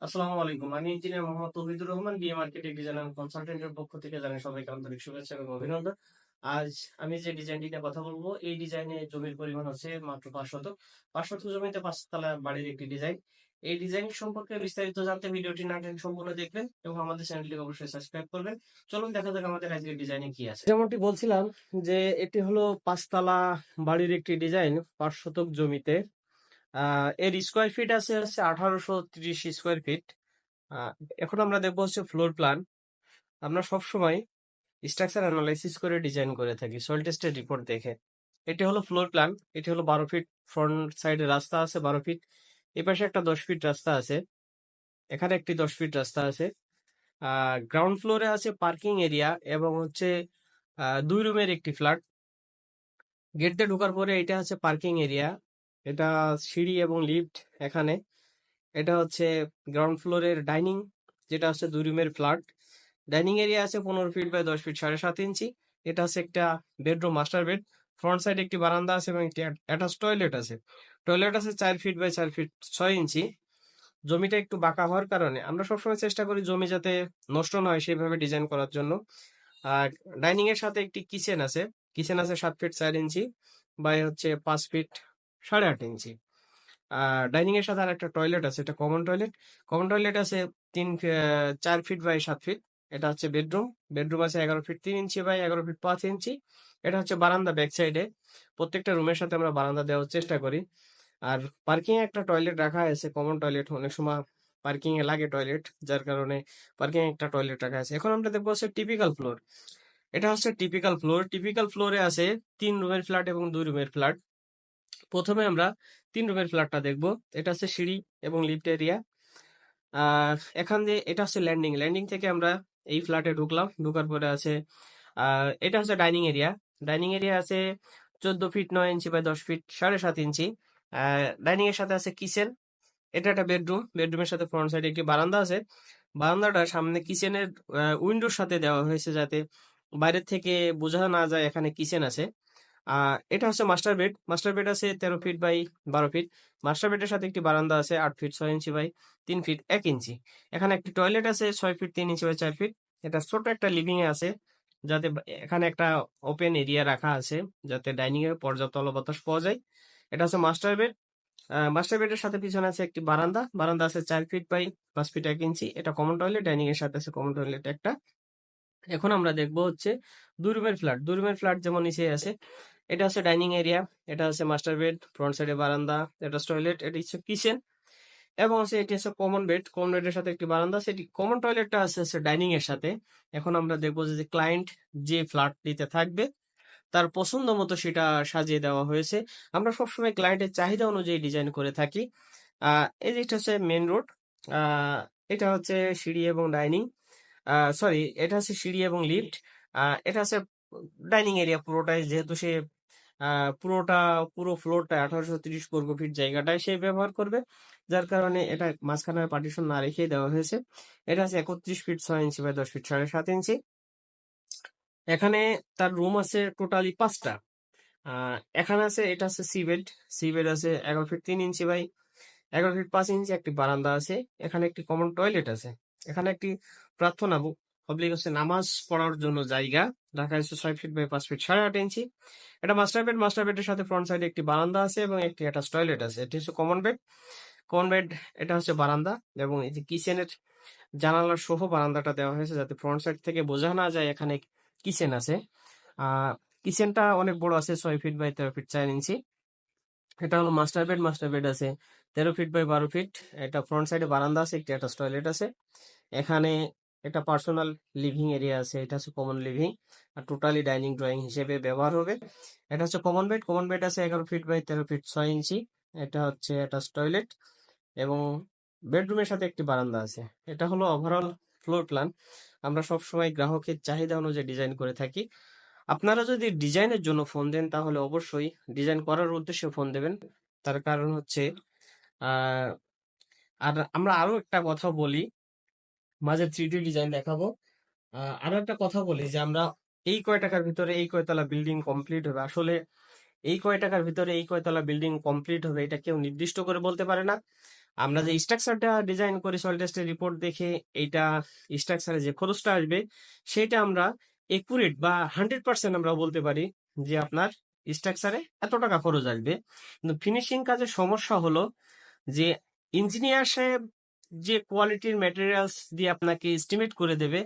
আসসালামু আলাইকুম। আমি engineer Mohammad Tauhidur Rahman, BA marketing design and কনসালটেন্টের পক্ষ থেকে জানাই সবাইকে আন্তরিক শুভেচ্ছা এবং অভিনন্দন। আজ আমি যে ডিজাইনটি নিয়ে কথা বলবো, এই ডিজাইনে জমির পরিমাণ হচ্ছে মাত্র 5 শতক। 5 শতক জমিতে 5 তলা বাড়ির একটি ডিজাইন। এই ডিজাইন সম্পর্কে বিস্তারিত জানতে ভিডিওটি না টেনে সম্পূর্ণ দেখবেন এবং আমাদের চ্যানেলটিকে অবশ্যই সাবস্ক্রাইব করবেন। চলুন দেখা যাক আমাদের আজকের ডিজাইনে কি আছে। যেমনটি বলছিলাম যে এটি হলো 5 তলা বাড়ির একটি ডিজাইন 5 শতক জমিতে। এর স্কোয়ার ফিট হচ্ছে 1830 স্কোয়ার ফিট। আহ, এখন আমরা দেখবো হচ্ছে ফ্লোর প্ল্যান। আমরা সবসময় স্ট্রাকচার অ্যানালাইসিস করে ডিজাইন করে থাকি সয়েল টেস্টের রিপোর্ট দেখে। এটি হলো ফ্লোর প্ল্যান। এটি হলো 12 ফিট ফ্রন্ট সাইডে রাস্তা আছে, 12 ফিট। এই পাশে একটা 10 ফিট রাস্তা আছে, এখানে একটি 10 ফিট রাস্তা আছে। গ্রাউন্ড ফ্লোরে আছে পার্কিং এরিয়া এবং হচ্ছে 2 রুমের একটি ফ্ল্যাট। গেট দিয়ে ঢোকার পরে এটা হচ্ছে পার্কিং এরিয়া, এটা সিঁড়ি এবং লিফট এখানে। এটা হচ্ছে গ্রাউন্ড ফ্লোরের ডাইনিং, যেটা হচ্ছে 2 রুমের ফ্ল্যাট। ডাইনিং এরিয়া আছে 15 ফিট বাই 10 ফিট 7.5 ইঞ্চি। এটা হচ্ছে একটা বেডরুম, মাস্টার বেড। ফ্রন্ট সাইডে একটি বারান্দা আছে এবং একটি অ্যাটাচ টয়লেট আছে। টয়লেট আছে 4 ফিট বাই 4 ফিট 6 ইঞ্চি। জমিটা একটু বাঁকা হওয়ার কারণে আমরা সবসময় চেষ্টা করি জমি যাতে নষ্ট না হয় সেইভাবে ডিজাইন করার জন্য। আর ডাইনিং এর সাথে একটি কিচেন আছে। কিচেন আছে 7 ফিট 4 ইঞ্চি বাই হচ্ছে 5 ফিট 8.5 ইঞ্চি। ডাইনিং এর সাথে আর একটা টয়লেট আছে, এটা কমন টয়লেট। কমন টয়লেট আছে 4 ফিট বাই 7 ফিট। এটা হচ্ছে বেডরুম। বেডরুম আছে 11 ফিট 3 ইঞ্চি বাই 11 ফিট 5 ইঞ্চি। এটা হচ্ছে বারান্দা ব্যাক সাইডে। প্রত্যেকটা রুমের সাথে আমরা বারান্দা দেওয়ার চেষ্টা করি। আর পার্কিং এ একটা টয়লেট রাখা আছে, কমন টয়লেট। অনেক সময় পার্কিং এ লাগে টয়লেট, যার কারণে পার্কিং এ একটা টয়লেট রাখা আছে। এখন আমরা দেখবো হচ্ছে টিপিক্যাল ফ্লোর। এটা হচ্ছে টিপিক্যাল ফ্লোর। টিপিক্যাল ফ্লোরে আছে 3 রুমের ফ্ল্যাট এবং 2 রুমের ফ্ল্যাট। প্রথমে আমরা 3 রুমের ফ্ল্যাটটা দেখবো। এটা হচ্ছে সিঁড়ি এবং লিফট এরিয়া। আর এখান দিয়ে এটা হচ্ছে ল্যান্ডিং। ল্যান্ডিং থেকে আমরা এই ফ্ল্যাটে ঢুকলাম। ঢুকার পরে আছে এটা হচ্ছে ডাইনিং এরিয়া। ডাইনিং এরিয়া আছে 14 feet 9 inch by 10 feet 7.5 inch. Dining এর সাথে আছে কিচেন। এটা একটা বেডরুম। বেডরুমের সাথে ফ্রন্ট সাইডে একটি বারান্দা আছে। বারান্দাটা সামনে কিচেনের উইন্ডোর সাথে দেওয়া হয়েছে, যাতে বাইরের থেকে বোঝা না যায় এখানে কিচেন আছে। এটা হচ্ছে মাস্টার বেড। মাস্টার বেড আছে 13 ফিট বাই 12 ফিট। মাস্টার বেডের সাথে একটি বারান্দা আছে 8 ফিট 6 ইঞ্চি বাই 3 ফিট 1 ইঞ্চি। এখানে একটি টয়লেট আছে 6 ফিট 3 ইঞ্চি বাই 4 ফিট। এটা ছোট একটা লিভিং এ আছে, যাতে এখানে একটা ওপেন এরিয়া রাখা আছে, যাতে ডাইনিং এ পর্যাপ্ত আলো বাতাস পাওয়া যায়। এটা হচ্ছে মাস্টার বেড। মাস্টার বেডের সাথে পিছনে আছে একটি বারান্দা। বারান্দা আছে 4 ফিট বাই 5 ফিট 1 ইঞ্চি। এটা কমন টয়লেট। ডাইনিং এর সাথে আছে কমন টয়লেট একটা। এখন আমরা দেখবো হচ্ছে 2 রুমের ফ্ল্যাট। 2 রুমের ফ্ল্যাট যেমন নিচে আছে। এটা হচ্ছে ডাইনিং এরিয়া, এটা হচ্ছে মাস্টার বেড, ফ্রন্ট সাইডে বারান্দা, এটা টয়লেট, এটা হচ্ছে কিচেন এবং হচ্ছে এটি হচ্ছে কমন বেড। কমন বেডের সাথে একটি বারান্দা আছে। এটি কমন টয়লেটটা আছে হচ্ছে ডাইনিং এর সাথে। এখন আমরা দেখবো যে ক্লায়েন্ট যে ফ্ল্যাটটিতে থাকবে তার পছন্দ মতো সেটা সাজিয়ে দেওয়া হয়েছে। আমরা সবসময় ক্লায়েন্টের চাহিদা অনুযায়ী ডিজাইন করে থাকি। এই যে এটা হচ্ছে মেন রোড। এটা হচ্ছে সিঁড়ি এবং ডাইনিং, সরি, এটা হচ্ছে সিঁড়ি এবং লিফট। এটা হচ্ছে ডাইনিং এরিয়া পুরোটাই, যেহেতু সে পুরোটা পুরো ফ্লোরটা 1830 বর্গ ফিট জায়গাটায় সে ব্যবহার করবে, যার কারণে এটা মাঝখানে পার্টিশন না রেখে দেওয়া হয়েছে। এটা আছে 31 ফিট 6 ইঞ্চি বাই 10 ফিট 7.5 ইঞ্চি। এখানে তার রুম আছে টোটালি 5টা। এখানে আছে, এটা আছে সি বেড। সি বেড আছে 11 ফিট 3 ইঞ্চি বাই 11 ফিট 5 ইঞ্চি। একটি বারান্দা আছে। এখানে একটি কমন টয়লেট আছে। এখানে একটি প্রার্থনা পাবলিক হচ্ছে নামাজ পড়ার জন্য জায়গা রাখা হয়েছে 6 ফিট বাই 5 ফিট 8.5 ইঞ্চি। এটা মাস্টার বেড। মাস্টার বেডের সাথে ফ্রন্ট সাইডে একটি বারান্দা আছে এবং একটি অ্যাটাচ টয়লেট আছে। এটি হচ্ছে কমন বেড। কমন বেড, এটা হচ্ছে বারান্দা এবং এই যে কিচেনের জানালার সহ বারান্দাটা দেওয়া হয়েছে, যাতে ফ্রন্ট সাইড থেকে বোঝা না যায় এখানে কিচেন আছে। আহ কিচেনটা অনেক বড় আছে, 6 ফিট বাই 13 ফিট 4 ইঞ্চি। এটা হলো মাস্টার বেড। মাস্টার বেড আছে 13 ফিট বাই 12 ফিট। এটা ফ্রন্ট সাইডে বারান্দা আছে, একটি অ্যাটাচ টয়লেট আছে। এখানে একটা পার্সোনাল লিভিং এরিয়া আছে, এটা হচ্ছে কমন লিভিং। আর টোটালি ডাইনিং ড্রয়িং হিসেবে ব্যবহার হবে। এটা হচ্ছে কমন বেড। কমন বেড আছে 11 ফিট বাই 13 ফিট 6 ইঞ্চি। এটা হচ্ছে অ্যাটাচ টয়লেট এবং বেডরুমের সাথে একটি বারান্দা আছে। এটা হলো ওভারঅল ফ্লোর প্ল্যান। আমরা সবসময় গ্রাহকের চাহিদা অনুযায়ী ডিজাইন করে থাকি। আপনারা যদি ডিজাইনের জন্য ফোন দেন, তাহলে অবশ্যই ডিজাইন করার উদ্দেশ্যে ফোন দেবেন। তার কারণ হচ্ছে আহ আর আমরা আরো একটা কথা বলি, মাঝে 3D ডিজাইন দেখাবো। আরো একটা কথা বলি যে আমরা এই কয় টাকার ভিতরে এই কয়তলা বিল্ডিং কমপ্লিট হবে, আসলে এই কয় টাকার ভিতরে এই কয়তলা বিল্ডিং কমপ্লিট হবে এটা কেউ নির্দিষ্ট করে বলতে পারে না। আমরা যে স্ট্রাকচারটা ডিজাইন করি সয়েল টেস্টের রিপোর্ট দেখে এইটা স্ট্রাকচারে যে খরচটা আসবে সেটা আমরা একুরেট বা 100% আমরা বলতে পারি যে আপনার স্ট্রাকচারে এত টাকা খরচ আসবে। কিন্তু ফিনিশিং কাজের সমস্যা হলো যে ইঞ্জিনিয়ার সাহেব যে কোয়ালিটির ম্যাটেরিয়ালস দিয়ে আপনাকে এস্টিমেট করে দেবে,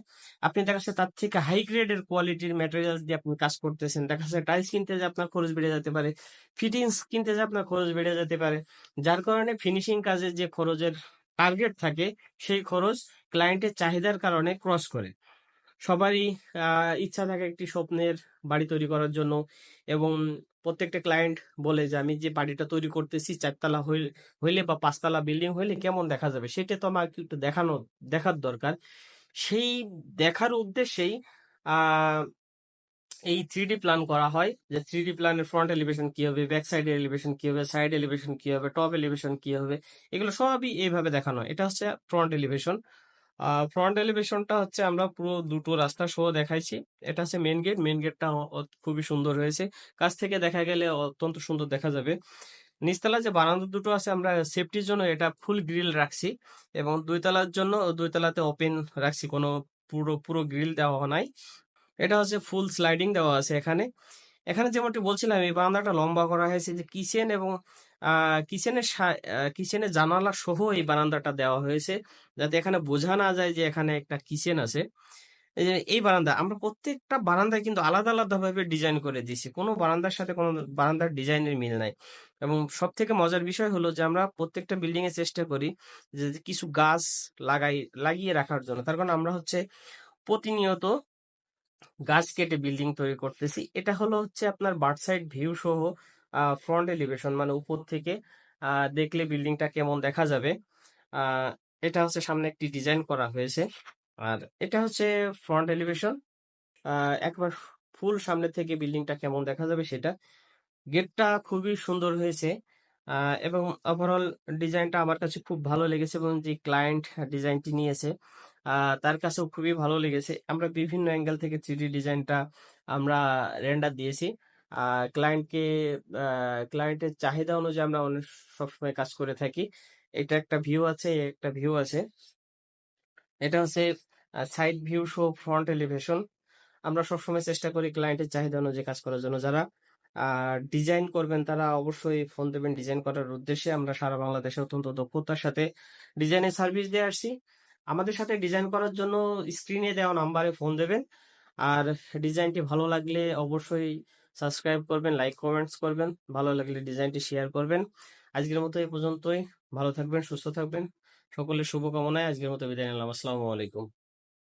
আপনি দেখা যাচ্ছে তার থেকে হাই গ্রেডের কোয়ালিটির ম্যাটেরিয়ালস দিয়ে আপনি কাজ করতেছেন। দেখা যাচ্ছে টাইলস কিনতে যে আপনার খরচ বেড়ে যেতে পারে, ফিটিংস কিনতে যে আপনার খরচ বেড়ে যেতে পারে, যার কারণে ফিনিশিং কাজের যে খরচের টার্গেট থাকে সেই খরচ ক্লায়েন্টের চাহিদার কারণে ক্রস করে। সবারই ইচ্ছা থাকে একটি স্বপ্নের বাড়ি তৈরি করার জন্য, এবং প্রত্যেকটা ক্লায়েন্ট বলে যে আমি যে বাড়িটা তৈরি করতেছি 4 তলা হইলে বা 5 তলা বিল্ডিং হইলে কেমন দেখা যাবে, সেটা তো আমাকে একটু দেখার দরকার। সেই দেখার উদ্দেশ্যেই আহ এই 3D প্ল্যান করা হয়, যে 3D প্ল্যানের ফ্রন্ট এলিভেশন কি হবে, ব্যাক সাইড এলিভেশন কি হবে, সাইড এলিভেশন কি হবে, টপ এলিভেশন কি হবে, এগুলো সবই এইভাবে দেখানো হয়। এটা হচ্ছে ফ্রন্ট এলিভেশন। ফ্রন্ট এলিভেশনটা হচ্ছে আমরা পুরো দুটো রাস্তা সহ দেখাইছি। এটা হচ্ছে মেন গেট। মেন গেটটা খুবই সুন্দর হয়েছে, কাছ থেকে দেখা গেলে অত্যন্ত সুন্দর দেখা যাবে। নিচতলা যে বারান্দা দুটো আছে আমরা সেফটির জন্য এটা ফুল গ্রিল রাখছি, এবং 2 তলার জন্য 2 তলাতে ওপেন রাখছি, কোনো পুরো পুরো গ্রিল দেওয়া নাই। এটা হচ্ছে ফুল স্লাইডিং দেওয়া আছে এখানে। এখানে যেমনটি বলছিলাম এই বারান্দাটা লম্বা করা হয়েছে, যে কিচেন এবং কিচেনের জানালা সহ এই বারান্দাটা দেওয়া হয়েছে, যাতে এখানে বোঝা না যায় যে এখানে একটা কিচেন আছে। এই যে এই বারান্দা আমরা প্রত্যেকটা বারান্দায় কিন্তু আলাদা আলাদা ভাবে ডিজাইন করে দিয়েছি, কোনো বারান্দার সাথে কোনো বারান্দার ডিজাইনের মিল নাই। এবং সব থেকে মজার বিষয় হলো যে আমরা প্রত্যেকটা বিল্ডিং এ চেষ্টা করি যে কিছু গাছ লাগিয়ে রাখার জন্য, তার কারণ আমরা হচ্ছে প্রতিনিয়ত গাছ কেটে বিল্ডিং তৈরি করতেছি। এটা হলো হচ্ছে আপনার বার্ড সাইড ভিউ সহ ফ্রন্ট এলিভেশন, মানে উপর থেকে দেখলে বিল্ডিংটা কেমন দেখা যাবে। আহ, এটা হচ্ছে সামনে একটি ডিজাইন করা হয়েছে, আর এটা হচ্ছে ফ্রন্ট এলিভেশন। একবার ফুল সামনে থেকে বিল্ডিংটা কেমন দেখা যাবে সেটা। গেটটা খুবই সুন্দর হয়েছে, এবং ওভারঅল ডিজাইনটা আমার কাছে খুব ভালো লেগেছে, এবং যে ক্লায়েন্ট ডিজাইনটি নিয়েছে তার কাছেও খুবই ভালো লেগেছে। আমরা বিভিন্ন অ্যাঙ্গেল থেকে 3D ডিজাইনটা আমরা রেন্ডার দিয়েছি ক্লায়েন্টকে। ক্লায়েন্টের চাহিদা অনুযায়ী আমরা অনেক সবসময় কাজ করে থাকি। এটা একটা ভিউ আছে, একটা ভিউ আছে। এটা হচ্ছে side view show front elevation. আমরা সবসময় চেষ্টা করি ক্লায়েন্টের চাহিদা অনুযায়ী কাজ করার জন্য। যারা ডিজাইন করবেন তারা অবশ্যই ফোন দেবেন ডিজাইন করার উদ্দেশ্যে। আমরা সারা বাংলাদেশে অত্যন্ত দক্ষতার সাথে ডিজাইনের সার্ভিস দিয়ে আসছি। আমাদের সাথে ডিজাইন করার জন্য স্ক্রিনে দেওয়া নাম্বারে ফোন দেবেন। আর ডিজাইনটি ভালো লাগলে অবশ্যই সাবস্ক্রাইব করবেন, লাইক কমেন্টস করবেন, ভালো লাগলে ডিজাইনটি শেয়ার করবেন। আজকের মতো এই পর্যন্তই। ভালো থাকবেন, সুস্থ থাকবেন, সকলের শুভকামনায় আজকের মতো বিদায় নিলাম। আসসালামু আলাইকুম।